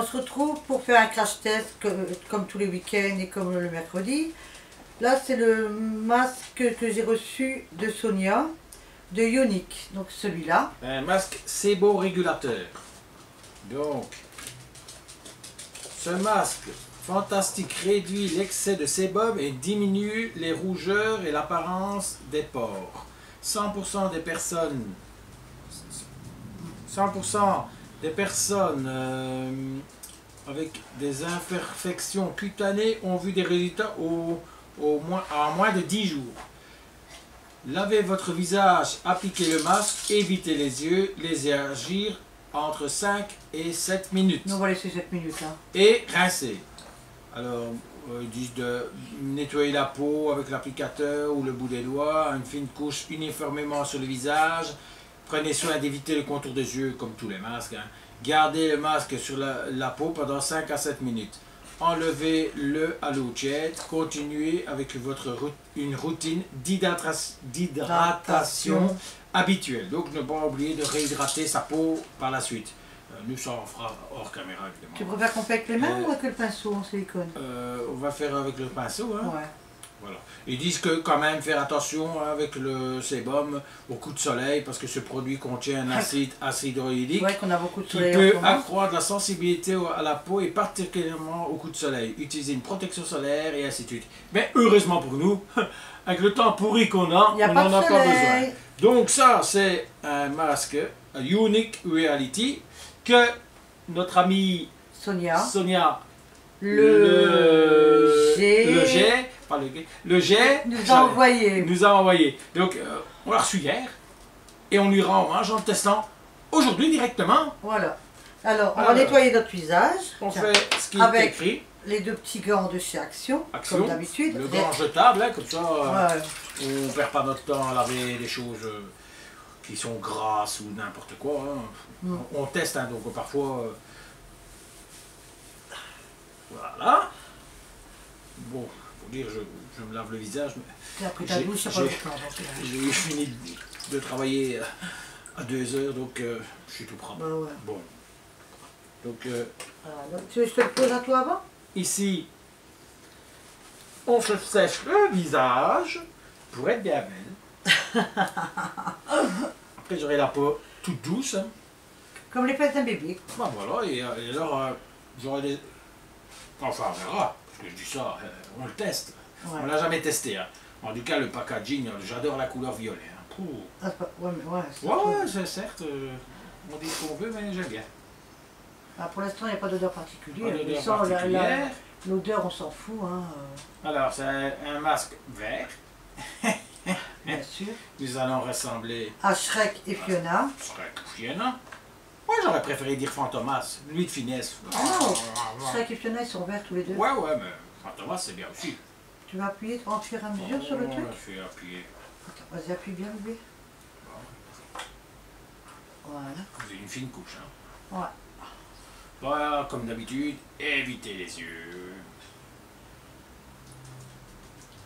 se retrouve pour faire un crash test comme tous les week-ends et comme le mercredi. Là, c'est le masque que j'ai reçu de Sonia, de Ionic. Donc celui-là. Un masque séborégulateur. Donc, ce masque fantastique réduit l'excès de sébum et diminue les rougeurs et l'apparence des pores. 100% des personnes 100% des personnes avec des imperfections cutanées ont vu des résultats en moins de 10 jours. Lavez votre visage, appliquez le masque, évitez les yeux, laissez agir entre 5 et 7 minutes. Nous on va laisser 7 minutes là. Et rincez. Alors, ils disent de nettoyer la peau avec l'applicateur ou le bout des doigts, une fine couche uniformément sur le visage. Prenez soin d'éviter le contour des yeux comme tous les masques. Gardez le masque sur la peau pendant 5 à 7 minutes. Enlevez-le à l'eau tiède. Continuez avec une routine d'hydratation habituelle. Donc ne pas oublier de réhydrater sa peau par la suite. Nous, ça on fera hors caméra évidemment. Tu préfères qu'on fait avec les mains ou avec le pinceau en silicone? On va faire avec le pinceau. Hein. Ouais. Voilà. Ils disent que quand même faire attention avec le sébum au coup de soleil parce que ce produit contient un acide hydrochlorique qu'on a beaucoup de qui soleil peut accroître la sensibilité à la peau et particulièrement au coup de soleil. Utilisez une protection solaire et ainsi de suite. Mais heureusement pour nous, avec le temps pourri qu'on a, on n'en a pas besoin. Donc ça, c'est un masque Ionic Reality que notre amie Sonia le jet nous a envoyé. Donc on l'a reçu hier et on lui rend hommage en le testant aujourd'hui directement. Voilà. Alors on va nettoyer notre visage. On fait ce qui est écrit. Les 2 petits gants de chez Action comme d'habitude. Le gant jetable, hein, comme ça on ne perd pas notre temps à laver des choses qui sont grasses ou n'importe quoi. Hein. On teste, hein, donc parfois... Voilà. Bon, pour dire, je me lave le visage, mais j'ai fini de travailler à 2 heures, donc je suis tout propre. Bah ouais. Bon. Donc, tu veux que je te le pose à toi avant? Ici, on se sèche le visage pour être bien belle. Après, j'aurai la peau toute douce. Hein. Comme les fesses d'un bébé. Ben voilà, et alors, j'aurai des... Enfin, on verra, parce que je dis ça, on le teste. Ouais. On l'a jamais testé. Hein. En tout cas, le packaging, j'adore la couleur violet. Hein. Ouais, c'est certes, on dit ce qu'on veut, mais j'aime bien. Ah, pour l'instant, il n'y a pas d'odeur particulière. L'odeur, on s'en fout. Hein. Alors, c'est un masque vert. Bien sûr. Nous allons ressembler à Shrek et Fiona. Shrek et Fiona. Moi, j'aurais préféré dire Fantomas, lui de finesse. Shrek et Fiona, ils sont verts tous les deux. Ouais, mais Fantomas, c'est bien aussi. Tu vas appuyer en fur et à mesure sur le truc? Je vais appuyer. Attends, vas-y, appuie bien, bébé. Voilà. C'est une fine couche, hein. Ouais. Voilà, comme d'habitude, évitez les yeux.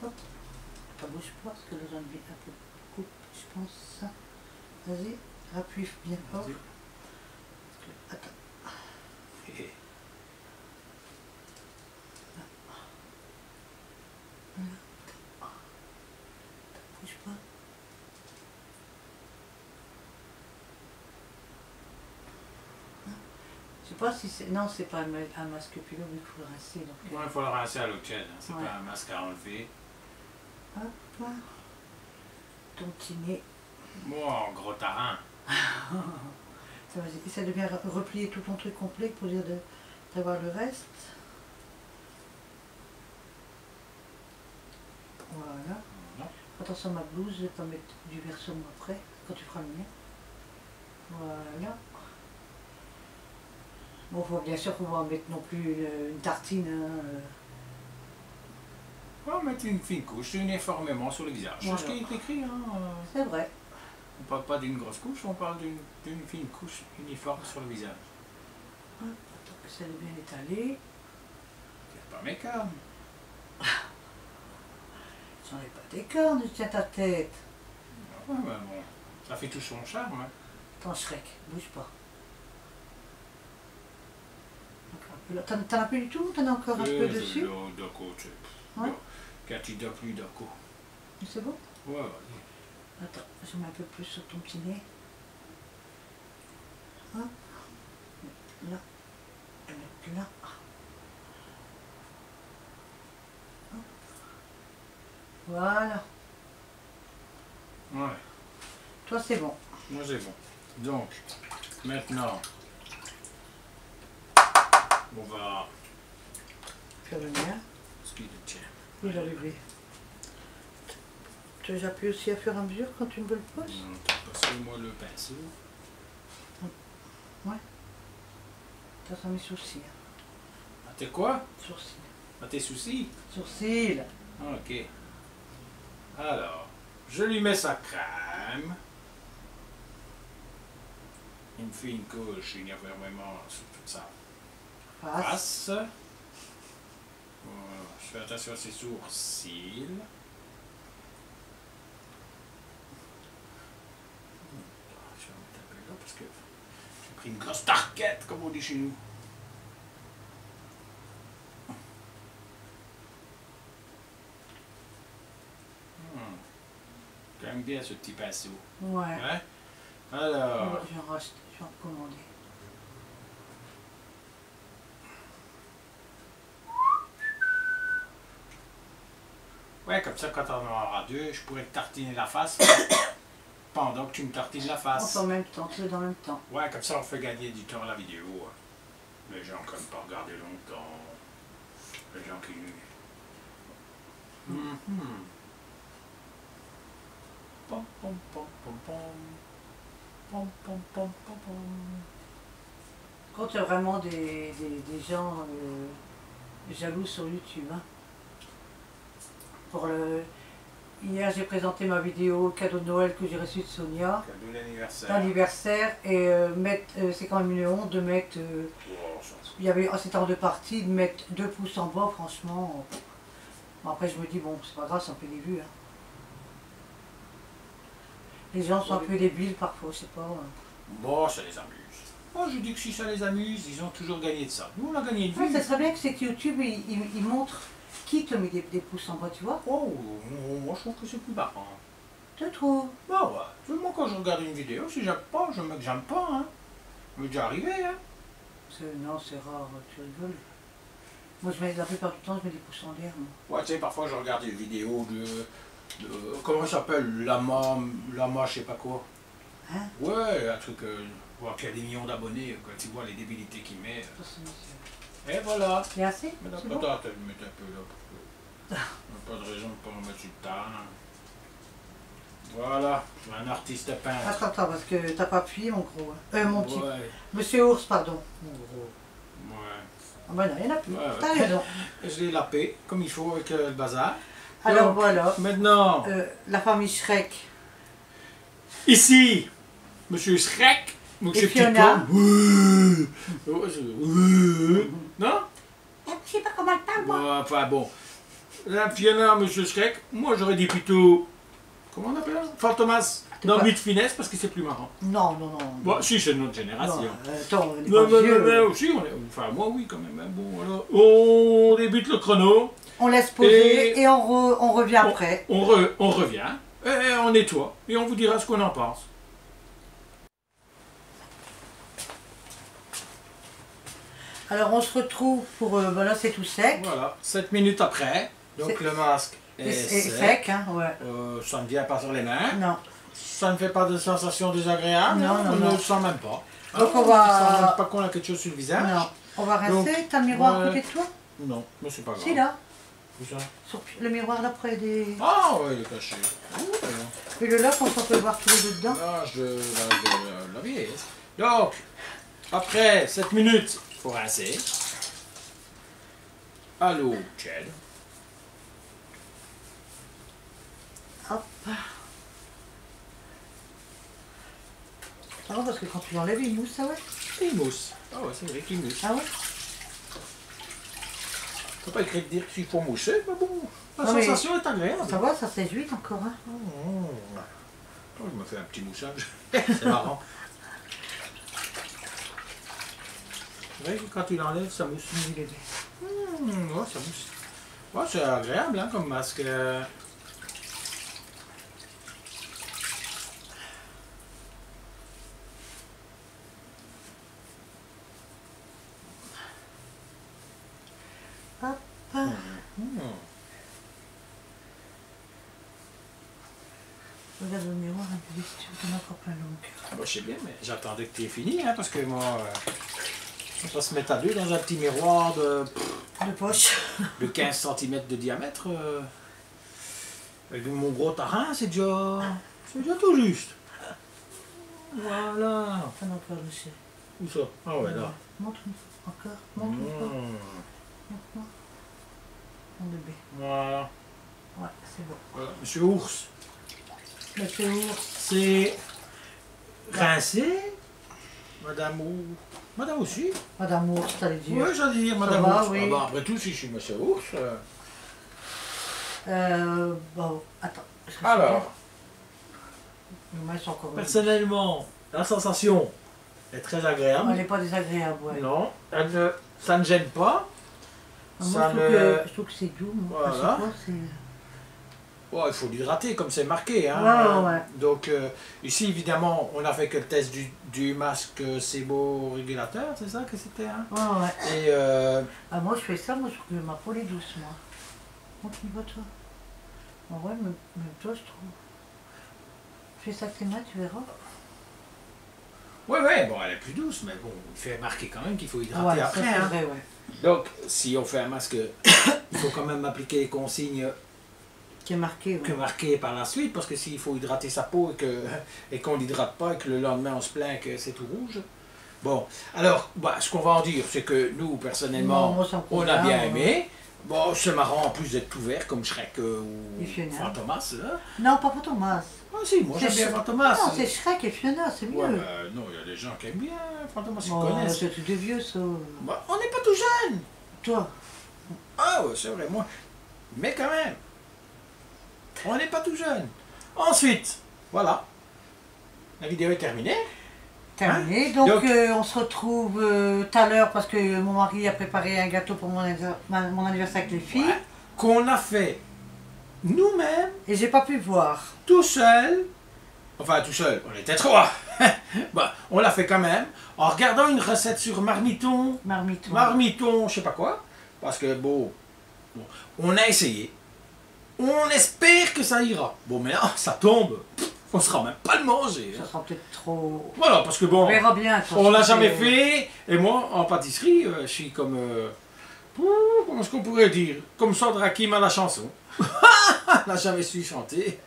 Hop. Ça bouge pas, parce que là, j'en ai un peu coupe, je pense. Vas-y, appuie bien fort. Attends. Voilà. Bouge pas. Je sais pas si c'est... Non, c'est pas un masque pilot, mais il faut le rincer. Donc... Ouais, il faut le rincer à l'eau tiède, hein. C'est pas un masque à enlever. Hop. Ton petit nez. Moi, gros tarin. Ça va, essaie de bien replier tout ton truc complet pour dire d'avoir le reste. Voilà. Attention à ma blouse, je vais pas mettre du vert sur moi après, quand tu feras le mien. Voilà. Bon, faut bien sûr qu'on va en mettre non plus une tartine. Hein. On va mettre une fine couche uniformément sur le visage. Voilà. C'est ce qui est écrit. Hein. C'est vrai. On parle pas d'une grosse couche, on parle d'une fine couche uniforme sur le visage. Attends que ça ait bien étalé. C'est pas mes cornes. J'en ai pas des cornes, tiens ta tête. Ouais, mais bon, ça fait tout son charme. Hein. Attends, Shrek, bouge pas. Donc T'en as plus du tout? T'en as encore un peu dessus? D'accord, tu sais. Ouais. Quand tu n'as plus, d'accord. C'est bon? Ouais, ouais. Attends, je mets un peu plus sur ton petit nez. Hein? Là. Et mettre là. Voilà. Ouais. Toi, c'est bon. Moi, c'est bon. Donc, maintenant, on va... Faire le mien. Ce qui te tient. Et l'enlever. Tu j'appuie aussi à faire à mesure quand tu me le poses? Non, passe-moi le pinceau. Ouais. Ça sera mes sourcils. Ah, t'es quoi? Sourcils. Ah, tes soucis? Sourcils. Ah, ok. Alors, je lui mets sa crème. Il me fait une couche énormément sur toute sa Face. face. Voilà. Je fais attention à ses sourcils. Je vais mettre un peu là parce que j'ai pris une grosse tarquette, comme on dit chez nous. J'aime bien ce petit pinceau. Ouais. Hein? Alors. Je vais en commander. Ouais, comme ça, quand on en aura deux, je pourrais te tartiner la face pendant que tu me tartines la On face. fait en même temps, tout en même temps. Ouais, comme ça, on fait gagner du temps à la vidéo. Les gens comme pas regarder longtemps. Les gens qui... Pom, pom, pom, pom, pom. Pom, pom, pom, pom, pom. Quand il y a vraiment des gens jaloux sur YouTube. Hein. Pour hier, j'ai présenté ma vidéo cadeau de Noël que j'ai reçu de Sonia. Cadeau d'anniversaire. D'anniversaire. Et c'est quand même une honte de mettre... il y avait, c'était en deux parties, de mettre 2 pouces en bas, franchement. Bon, après, je me dis, bon, c'est pas grave, ça fait des vues. Hein. Les gens sont un peu débiles parfois, je sais pas. Bon, ça les amuse. Moi, je dis que si ça les amuse, ils ont toujours gagné de ça. Nous, on a gagné une Ouais, vue. ça serait bien que c'est que YouTube, il montre qui te met des pouces en bas, tu vois. Oh, moi, je trouve que c'est plus marrant. Tu trouves? Bah ouais. Moi, quand je regarde une vidéo, si j'aime pas, je mets que j'aime pas. Hein. Ça m'est déjà arrivé. Hein. Non, c'est rare, tu rigoles. Moi, la plupart du temps, je mets des pouces en l'air. Ouais, tu sais, parfois, je regarde des vidéos de comment ça s'appelle? Lama, je sais pas quoi. Hein? Ouais, un truc... qui a des millions d'abonnés, quand tu vois les débilités qu'il met. Et voilà. C'est assez? Mais C'est d'accord, bon? tu vas le mettre un peu là. Parce que on n'a pas de raison de ne pas en mettre du temps. Voilà, je suis un artiste peintre. Attends, parce que t'as pas appuyé, mon gros. Mon petit. Ouais. Monsieur Ours, pardon. Mon gros. Ouais. Ah ben non, il n'y en a plus. Ouais, ouais. T'as raison. Je l'ai lapé, comme il faut, avec le bazar. Alors Donc, voilà. maintenant, La famille Shrek. ici, Monsieur Shrek. Donc, Et ce petit Fiona. con. Non? Je sais pas comment elle parle, moi. Bon, enfin bon. La Fiona, Monsieur Shrek, moi j'aurais dit plutôt. Comment on appelle ça? Fantomas. Non, pas- but de finesse parce que c'est plus marrant. Non, non, non. Bon, si, c'est de notre génération. Non, attends, on est Non, pas non, vieux. non, non, si, on est. Enfin, moi oui, quand même. Hein. Bon, alors, on débute le chrono. On laisse poser et on revient après. On revient, et on nettoie, et on vous dira ce qu'on en pense. Alors on se retrouve pour... voilà, c'est tout sec. Voilà, 7 minutes après, donc le masque est sec, hein, ouais. Ça ne vient pas sur les mains. Non. Ça ne fait pas de sensation désagréable. Non, on non, ne non. le sent même pas. Donc on ne va... sent même pas qu'on a quelque chose sur le visage. Non. On va Donc, rincer. T'as le miroir à ouais. côté de toi? Non, mais c'est pas grave. C'est là. Où ça? Sur le miroir d'après des... Ah ouais, il est caché. Et le lock, on s'en peut voir tous les deux dedans. L'âge de la vieillesse. Donc, après 7 minutes, il faut rincer. À l'eau tiède. Hop. Ça va parce que quand tu l'enlèves, il mousse, ça ouais? Il mousse. Ah ouais, c'est vrai qu'il mousse. Ah ouais? Faut pas écrit de dire qu'il faut mousser, mais bon, la Non, mais sensation est agréable. Ça va, ça sèche vite encore, hein? Oh, je me fais un petit moussage. C'est marrant. C'est vrai que quand tu l'enlèves, ça mousse. Il est bien. Ouais, ça mousse. Ouais, c'est agréable hein, comme masque. Hop. Regarde le miroir un peu si tu veux t'en as encore plein le cœur. Ah bah, je sais bien, mais j'attendais que tu aies fini, hein, parce que moi, on va se mettre à deux dans un petit miroir De poche. de 15 cm de diamètre. Avec mon gros tarin, c'est déjà tout juste. Voilà. T'en as encore le chien. Où ça? Ah ouais, là. Montre-moi. Encore. Montre-moi. Montre-moi. Mon bébé. Voilà. Ouais, c'est bon. Voilà. Monsieur Ours, Monsieur Ours. c'est rincé. Madame Ours. Madame aussi. Madame Ours, t'allais dire. Oui, j'allais dire Madame va, Ours. oui. Ah bah, après tout, si je suis Monsieur Ours. Bon, attends. Alors, Moi, ils sont encore. personnellement, la sensation est très agréable. Elle n'est pas désagréable, ouais. Non, ça ne gêne pas. Moi, Ça je trouve que c'est doux. Moi. Voilà. Je sais pas, c'est... Oh, il faut l'hydrater comme c'est marqué. Hein. Ouais. Donc ici évidemment on a fait que le test du masque sébo-régulateur, c'est ça que c'était hein? Ouais. Et Ah, moi je fais ça, moi je trouve que ma peau est douce, moi. Montre-moi toi. Ah ouais, même toi je trouve. Fais ça avec tes mains, tu verras. ouais, bon elle est plus douce, mais bon, il fait marquer quand même qu'il faut hydrater Ouais, après. ça, c'est Hein. vrai, ouais. Donc si on fait un masque, il faut quand même appliquer les consignes Qui est marqué, ouais. que marquées par la suite, parce que s'il faut hydrater sa peau et qu'on ne l'hydrate pas et que le lendemain on se plaint que c'est tout rouge. Bon, alors, bah, ce qu'on va en dire, c'est que nous, personnellement, Non, moi, ça me on a convient, bien ouais. aimé. Bon, c'est marrant en plus d'être tout vert comme Shrek Et ou Fiona. Fantomas, là. Non, pas pour Thomas. Ah si, moi j'aime bien Fantomas. Non, c'est Shrek et Fiona, c'est mieux. Ouais, non, il y a des gens qui aiment bien Fantomas, ils Bon, connaissent. c'est tout des vieux, ça. Bah, on n'est pas tout jeune. Toi. Ah ouais, c'est vrai, moi. Mais quand même, on n'est pas tout jeune. Ensuite, voilà. La vidéo est terminée. Terminé. Hein? Donc on se retrouve tout à l'heure parce que mon mari a préparé un gâteau pour mon anniversaire avec les filles. Ouais. Qu'on a fait nous-mêmes, Et j'ai pas pu voir. tout seul. Enfin, tout seul, on était trois. Bah, on l'a fait quand même, en regardant une recette sur Marmiton. Marmiton. Marmiton, je sais pas quoi. Parce que bon, on a essayé. On espère que ça ira. Bon, mais là, ça tombe. On ne sera même pas le manger. Ça sera peut-être trop... Voilà, parce que bon, On verra bien. on l'a jamais fait. Et moi, en pâtisserie, je suis comme... comment est-ce qu'on pourrait dire? Comme Sandra Kim à la chanson. Elle n'a jamais su chanter.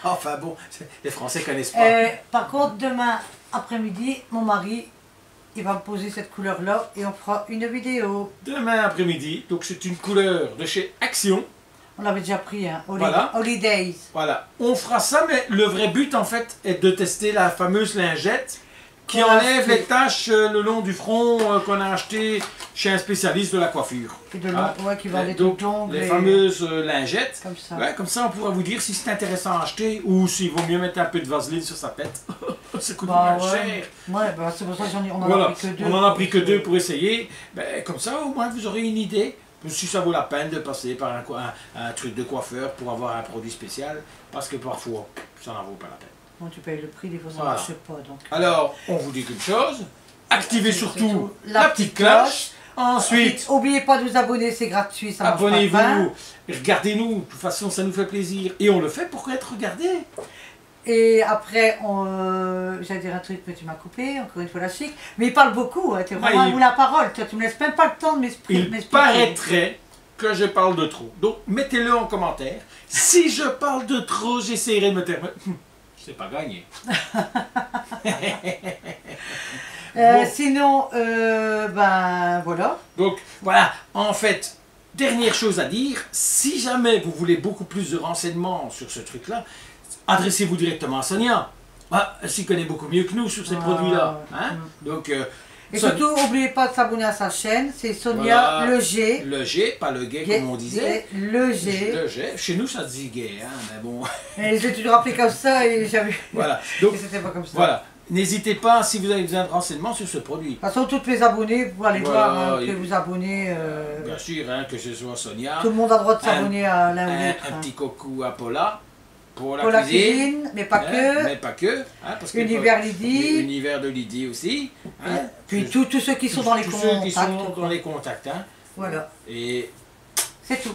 Enfin bon, les Français connaissent pas. Par contre, demain après-midi, mon mari, il va me poser cette couleur-là et on fera une vidéo. Demain après-midi, donc c'est une couleur de chez Action. On l'avait déjà pris, hein. Voilà. Holidays. Voilà, on fera ça, mais le vrai but en fait est de tester la fameuse lingette qui Qu'on a enlève acheté. les taches le long du front qu'on a acheté chez un spécialiste de la coiffure. Et de Ah, ouais, qui vend des donc, trucs d'ongles. les et- fameuses lingettes. Comme ça. Ouais, comme ça, on pourra vous dire si c'est intéressant à acheter ou s'il vaut mieux mettre un peu de vaseline sur sa tête. Ça coûte Bah, moins cher. Ouais, bah, c'est pour ça qu'on en Voilà, a pris que deux. on en a pris que deux pour essayer. Ben, comme ça, au moins, vous aurez une idée. Si ça vaut la peine de passer par un truc de coiffeur pour avoir un produit spécial, parce que parfois, ça n'en vaut pas la peine. Bon, tu payes le prix, des fois ça Voilà. marche pas. Donc... Alors, on vous dit qu'une chose, activez surtout surtout la petite cloche. Ensuite, N'oubliez pas de vous abonner, c'est gratuit, ça marche pas de pain. abonnez-vous, regardez-nous, de toute façon ça nous fait plaisir. Et on le fait pour être regardé. Et après, j'allais dire un truc que tu m'as coupé, encore une fois la chic, mais il parle beaucoup, hein, tu es vraiment il- où la parole, toi, tu me laisses même pas le temps de Il m'exprimer. paraîtrait que je parle de trop. Donc mettez-le en commentaire. Si je parle de trop, j'essaierai de me taire. C'est pas gagné. Bon. Sinon, ben voilà. Donc voilà, en fait, dernière chose à dire, si jamais vous voulez beaucoup plus de renseignements sur ce truc-là, adressez-vous directement à Sonia. Ah, elle s'y connaît beaucoup mieux que nous sur ces Ah, produits-là. Hein? Donc, Et Sonia- surtout, n'oubliez pas de s'abonner à sa chaîne, c'est Sonia Voilà. Le G. le G, pas le gay comme on disait. Le G. Le G. Chez nous, ça se dit gay, hein, mais bon. Et j'ai toujours appelé comme ça et j'avais... Voilà. Donc, Et c'était pas comme ça. voilà. n'hésitez pas si vous avez besoin de renseignements sur ce produit. De toute façon, tous les abonnés, vous pouvez aller Voilà, voir, hein, vous pouvez vous abonner. Bien sûr, hein, que ce soit Sonia. Tout le monde a le droit de s'abonner à l'un ou l'autre. Un petit coucou à Paula. Pour Pour la cuisine, mais pas hein, que. Mais pas que. Hein, parce que Univers Lydie. Univers de Lydie aussi. Hein, Puis tous ceux qui sont dans les tous contacts. ceux qui sont dans les contacts. Hein. Voilà. Et C'est tout.